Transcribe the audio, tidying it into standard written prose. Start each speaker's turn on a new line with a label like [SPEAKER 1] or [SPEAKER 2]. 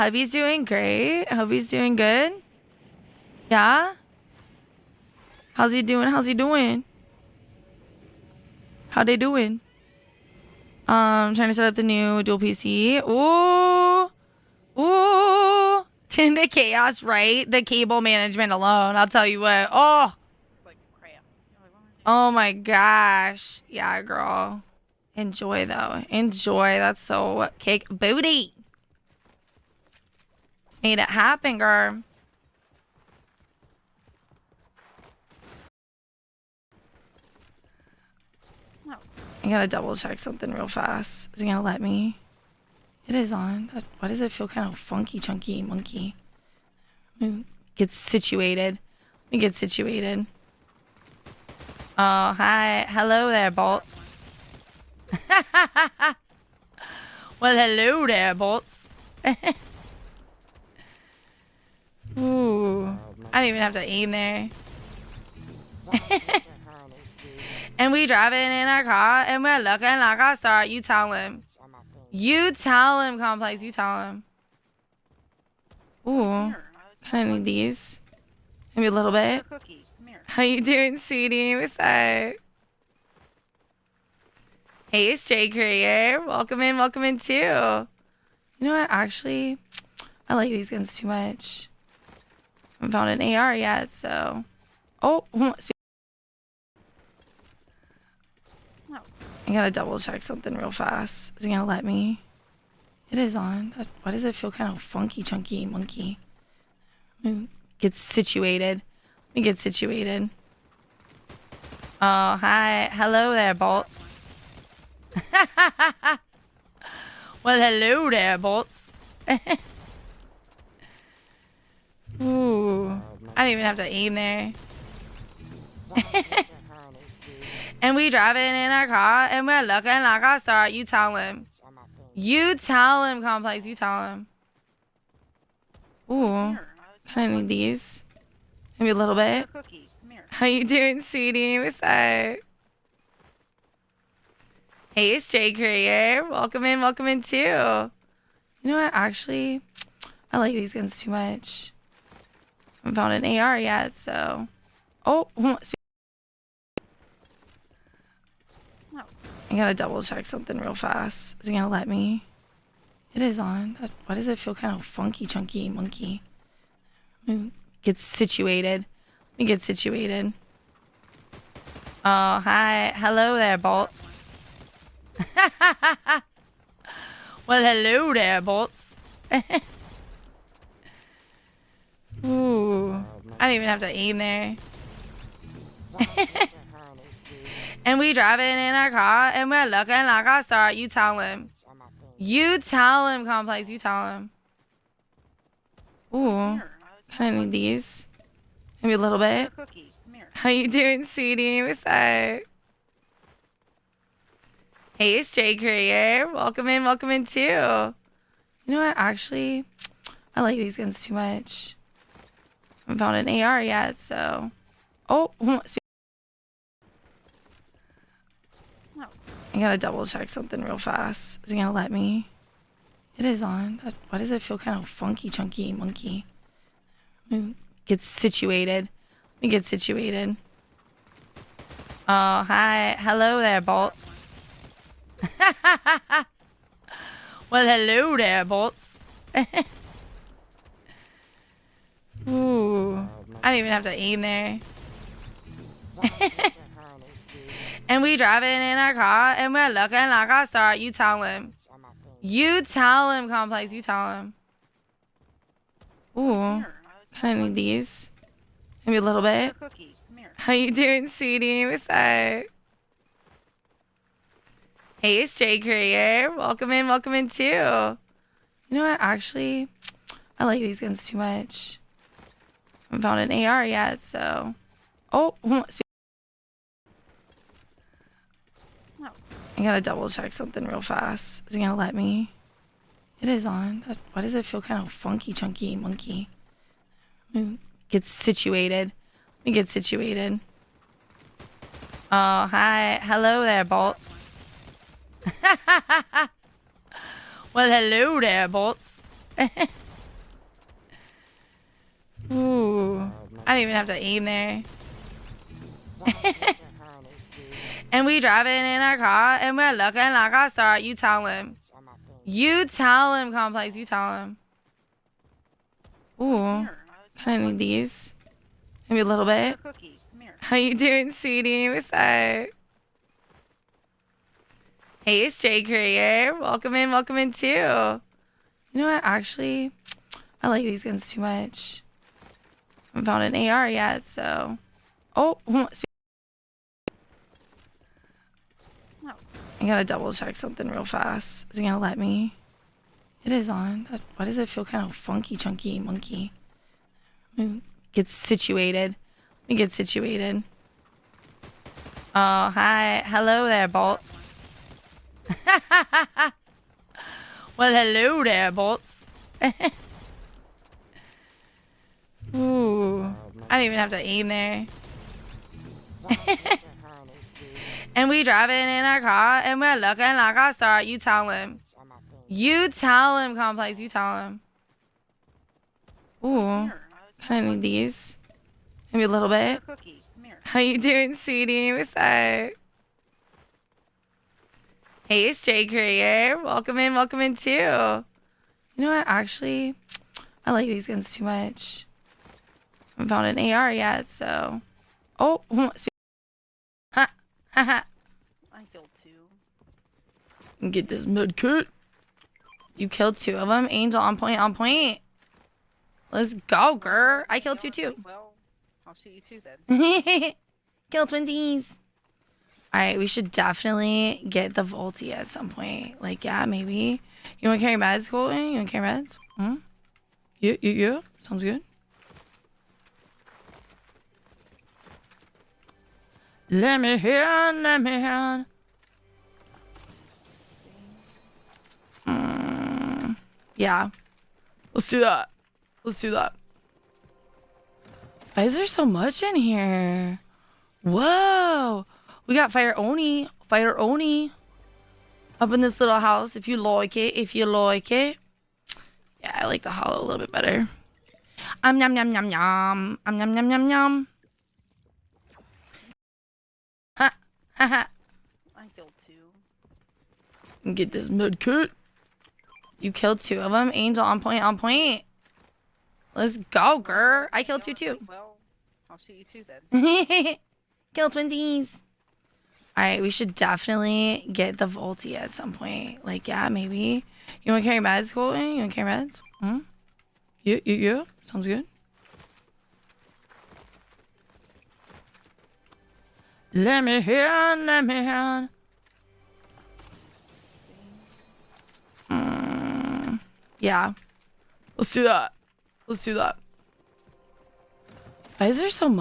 [SPEAKER 1] Hubby's doing great. Hubby's doing good. Yeah? How's he doing? How's he doing? How they doing? Trying to set up the new dual PC. Ooh. Ooh. Tune to chaos, right? The cable management alone. I'll tell you what. Oh. Oh my gosh. Yeah, girl. Enjoy though. Enjoy. That's so cake booty. Made it happen, girl. I gotta double check something real fast. Is it gonna let me? It is on. Why does it feel kind of funky, chunky, monkey? Let me get situated. Let me get situated. Oh, hi. Hello there, Bolts. Well, hello there, Bolts. Ooh. I don't even have to aim there. And we driving in our car and we're looking like a star. You tell him. You tell him, Complex. You tell him. Ooh. Kind of need these. Maybe a little bit. How you doing, sweetie? What's up? Hey, Stray Courier. Welcome in too. You know what? Actually, I like these guns too much. I haven't found an AR yet, so. Oh, I gotta double check something real fast. Is it gonna let me? It is on. Why does it feel kind of funky, chunky, monkey? Let me get situated. Let me get situated. Oh, hi. Hello there, Bolts. Well, hello there, Bolts. Ooh. I don't even have to aim there. And we driving in our car and we're looking like a star. You tell him. You tell him, Complex. You tell him. Ooh. Kind of need these. Maybe a little bit. How you doing, sweetie? What's up? Hey, Stray Courier. Welcome in too. You know what? Actually, I like these guns too much. I haven't found an AR yet, so. Oh. I gotta double check something real fast. Is it gonna let me? It is on. Why does it feel kind of funky, chunky, monkey? Let me get situated. Let me get situated. Oh, hi. Hello there, Bolts. Well, hello there, Bolts. Ooh. I don't even have to aim there. And we driving in our car and we're looking like a star. You tell him. You tell him, Complex. You tell him. Ooh. Kind of need these. Maybe a little bit. How you doing, sweetie? What's up? Hey, Stray Courier. Welcome in too. You know what? Actually, I like these guns too much. I haven't found an AR yet, so. Oh. I gotta double check something real fast. Is it gonna let me? It is on. Why does it feel kind of funky, chunky, monkey? Let me get situated. Let me get situated. Oh, hi. Hello there, Bolts. Well, hello there, Bolts. Ooh. I don't even have to aim there. And we driving in our car and we're looking like a star. You tell him. You tell him, Complex. You tell him. Ooh. Kind of need these. Maybe a little bit. How you doing, sweetie? What's up? Hey, Stray Courier. Welcome in too. You know what? Actually, I like these guns too much. I haven't found an AR yet, so. Oh. I gotta double check something real fast. Is it gonna let me? It is on. Why does it feel kind of funky, chunky, monkey? Let me get situated. Let me get situated. Oh, hi. Hello there, Bolts. Well, hello there, Bolts. don't even have to aim there. And we driving in our car and we're looking like a star. You tell him. You tell him, Complex. You tell him. Ooh. Kind of need these. Maybe a little bit. How you doing, sweetie? What's up? Hey, Stray Courier. Welcome in too. You know what? Actually, I like these guns too much. I haven't found an AR yet, so. Oh, I gotta double check something real fast. Is it gonna let me? It is on. Why does it feel kind of funky, chunky, monkey? Let me get situated. Let me get situated. Oh, hi. Hello there, Bolts. Well, hello there, Bolts. Ooh. I don't even have to aim there. And we driving in our car and we're looking like a star. You tell him. You tell him, Complex. You tell him. Ooh. Kind of need these. Maybe a little bit. How you doing, sweetie? What's up? Hey, Stray Courier. Welcome in too. You know what? Actually, I like these guns too much. I haven't found an AR yet, so. Oh, ha. I
[SPEAKER 2] killed 2.
[SPEAKER 1] Get this med kit. You killed 2 of them. Angel on point. Let's go, girl. I killed 2 too.
[SPEAKER 2] Well, I'll shoot you 2 then.
[SPEAKER 1] Kill twinsies. Alright, we should definitely get the Volty at some point. Like, yeah, maybe. You want to carry meds, Colton? You want to carry meds? Hmm? Yeah. Sounds good. Let me hear. Yeah. Let's do that. Why is there so much in here? Whoa. We got Fire Oni. Up in this little house. If you like it. Yeah, I like the hollow a little bit better. Nom. Ha.
[SPEAKER 2] I killed 2.
[SPEAKER 1] Get this med kit. You killed 2 of them. Angel on point. Let's go, girl. I killed 2 too.
[SPEAKER 2] Well, I'll shoot you 2 then.
[SPEAKER 1] Kill twinsies. Alright, we should definitely get the Volty at some point. Like, yeah, maybe. You want to carry meds, Colton? You want to carry meds? Hmm? Yeah. Sounds good. Let me hear. Yeah. Let's do that. Why is there so much?